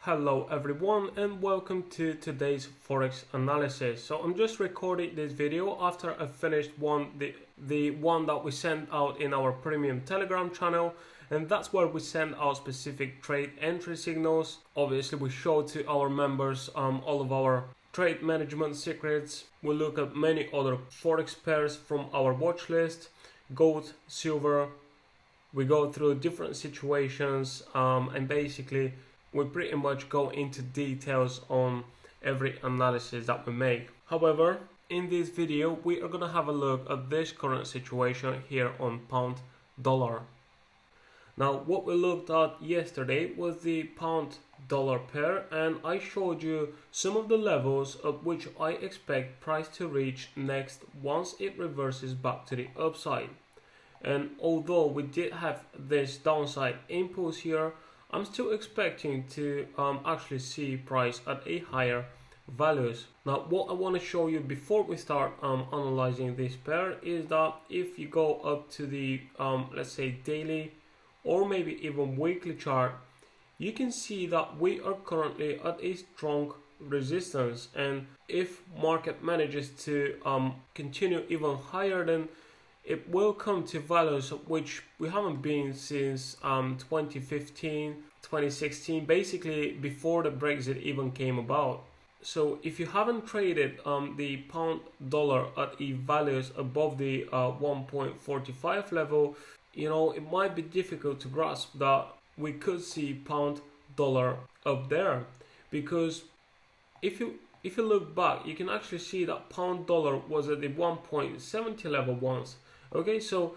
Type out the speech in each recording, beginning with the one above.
Hello everyone and welcome to today's Forex analysis. So I'm just recording this video after I finished the one that we sent out in our premium Telegram channel, and that's where we send out specific trade entry signals. Obviously we show to our members all of our trade management secrets. We look at many other Forex pairs from our watch list, gold, silver. We go through different situations and basically we pretty much go into details on every analysis that we make. However, in this video we are going to have a look at this current situation here on pound dollar. Now what we looked at yesterday was the pound dollar pair, and I showed you some of the levels at which I expect price to reach next once it reverses back to the upside. And although we did have this downside impulse here, I'm still expecting to actually see price at a higher values. Now what I want to show you before we start analyzing this pair is that if you go up to the let's say daily or maybe even weekly chart, you can see that we are currently at a strong resistance, and if market manages to continue even higher, then it will come to values of which we haven't been since 2015, 2016, basically before the Brexit even came about. So if you haven't traded the pound dollar at the values above the 1.45 level, you know, it might be difficult to grasp that we could see pound dollar up there, because if you look back, you can actually see that pound dollar was at the 1.70 level once. Okay, so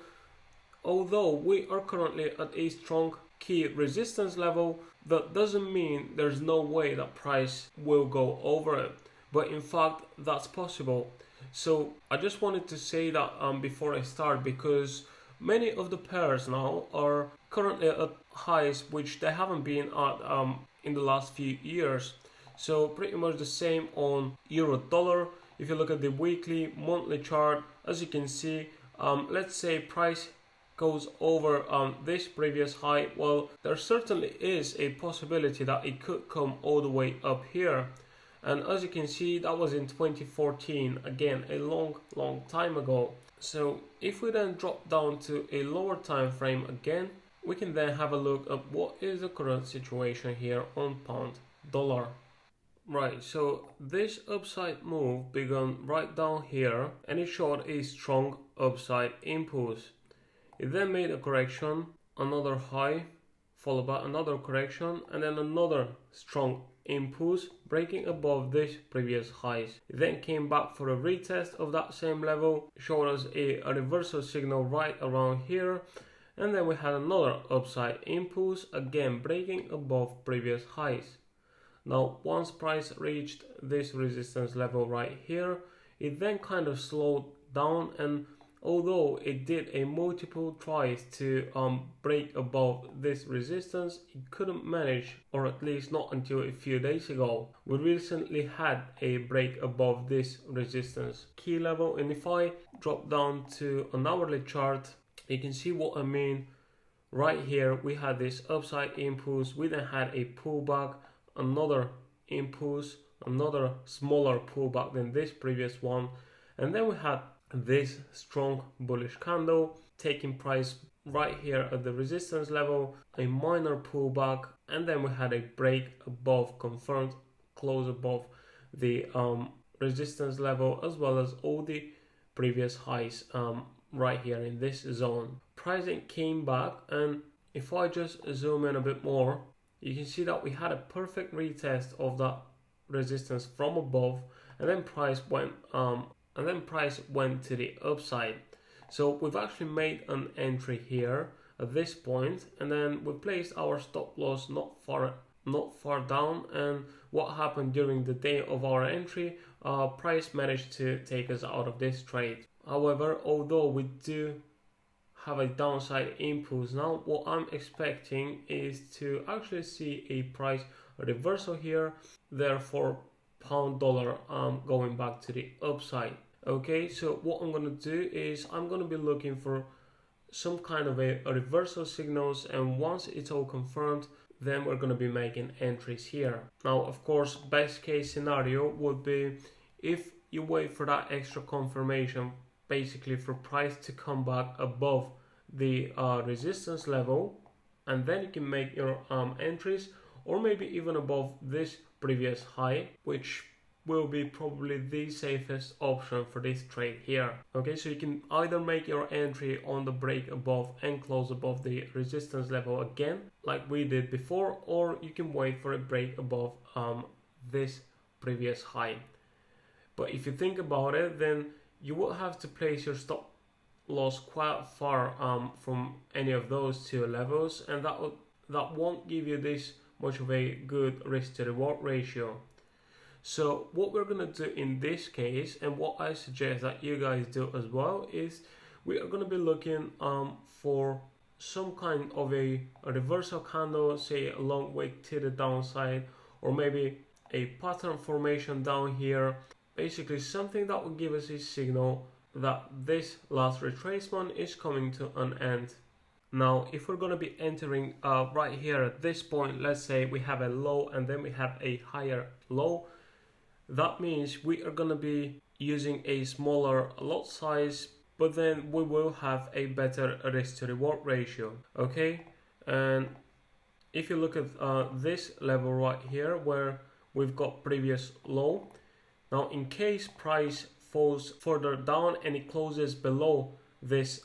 although we are currently at a strong key resistance level, that doesn't mean there's no way that price will go over it, but in fact that's possible. So I just wanted to say that before I start, because many of the pairs now are currently at highs which they haven't been at in the last few years. So pretty much the same on euro dollar. If you look at the weekly, monthly chart, as you can see, let's say price goes over this previous high, well, there certainly is a possibility that it could come all the way up here. And as you can see, that was in 2014, again a long time ago. So if we then drop down to a lower time frame again, we can then have a look at what is the current situation here on pound dollar. Right, so this upside move began right down here and it showed a strong upside impulse. It then made a correction, another high, followed by another correction, and then another strong impulse, breaking above this previous highs. It then came back for a retest of that same level, showed us a reversal signal right around here, and then we had another upside impulse, again breaking above previous highs. Now once price reached this resistance level right here, it then kind of slowed down, and although it did a multiple tries to break above this resistance, it couldn't manage, or at least not until a few days ago. We recently had a break above this resistance key level, and if I drop down to an hourly chart, you can see what I mean. Right here we had this upside impulse, we then had a pullback, another impulse, another smaller pullback than this previous one, and then we had this strong bullish candle taking price right here at the resistance level, a minor pullback, and then we had a break above, confirmed close above the resistance level, as well as all the previous highs right here in this zone. Pricing came back, and if I just zoom in a bit more, you can see that we had a perfect retest of that resistance from above, and then price went to the upside. So we've actually made an entry here at this point, and then we placed our stop loss not far down. And what happened during the day of our entry, price managed to take us out of this trade. However, although we do have a downside impulse now, what I'm expecting is to actually see a price reversal here, therefore pound dollar going back to the upside. Okay, so what I'm going to do is I'm going to be looking for some kind of a reversal signals, and once it's all confirmed, then we're going to be making entries here. Now, of course, best case scenario would be if you wait for that extra confirmation, basically for price to come back above the resistance level, and then you can make your entries, or maybe even above this previous high, which will be probably the safest option for this trade here. Okay, so you can either make your entry on the break above and close above the resistance level again, like we did before, or you can wait for a break above this previous high. But if you think about it, then you will have to place your stop loss quite far from any of those two levels, and that won't give you this much of a good risk to reward ratio. So what we're going to do in this case, and what I suggest that you guys do as well, is we are going to be looking for some kind of a reversal candle, say a long wick to the downside, or maybe a pattern formation down here. Basically something that will give us a signal that this last retracement is coming to an end. Now, if we're going to be entering right here at this point, let's say we have a low and then we have a higher low, that means we are going to be using a smaller lot size, but then we will have a better risk to reward ratio. Okay, and if you look at this level right here where we've got previous low, now in case price falls further down and it closes below this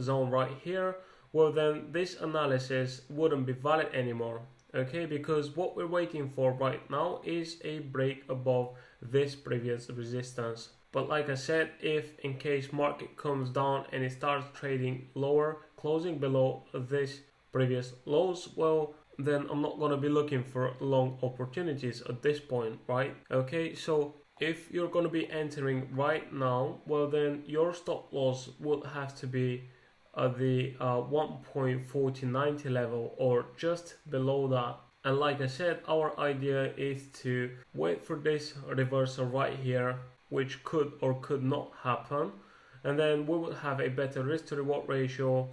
zone right here, well then this analysis wouldn't be valid anymore. Okay, because what we're waiting for right now is a break above this previous resistance. But like I said, if in case market comes down and it starts trading lower, closing below this previous lows, well then I'm not going to be looking for long opportunities at this point, right? Okay, so if you're going to be entering right now, well then your stop loss would have to be at the 1.4090 level or just below that. And like I said, our idea is to wait for this reversal right here, which could or could not happen, and then we will have a better risk to reward ratio,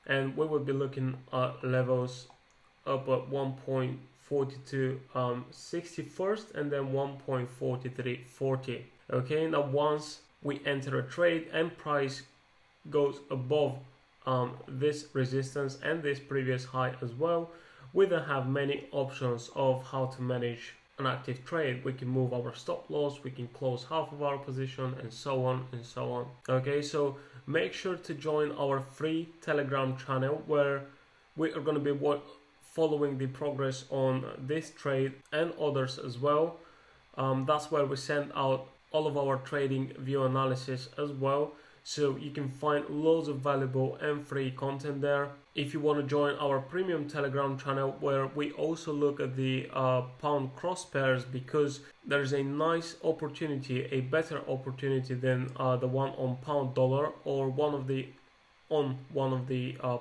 and we will be looking at levels up at 1.4260 first and then 1.4340. Okay, now once we enter a trade and price goes above this resistance and this previous high as well, we then have many options of how to manage an active trade. We can move our stop loss, we can close half of our position, and so on and so on. Okay, so make sure to join our free Telegram channel where we are going to be following the progress on this trade and others as well. That's where we send out all of our trading view analysis as well, so you can find loads of valuable and free content there. If you want to join our premium Telegram channel where we also look at the pound cross pairs, because there's a nice opportunity, a better opportunity than the one on pound dollar or one of the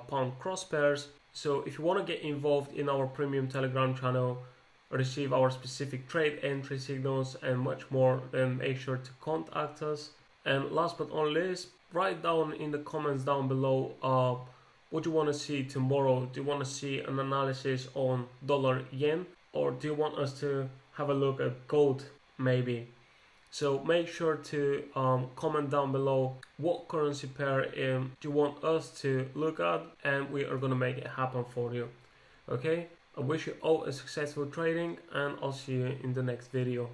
pound cross pairs. So if you want to get involved in our premium Telegram channel, receive our specific trade entry signals and much more, then make sure to contact us. And last but not least, write down in the comments down below what you want to see tomorrow. Do you want to see an analysis on dollar yen, or do you want us to have a look at gold maybe? So make sure to comment down below what currency pair do you want us to look at, and we are going to make it happen for you. Okay, I wish you all a successful trading, and I'll see you in the next video.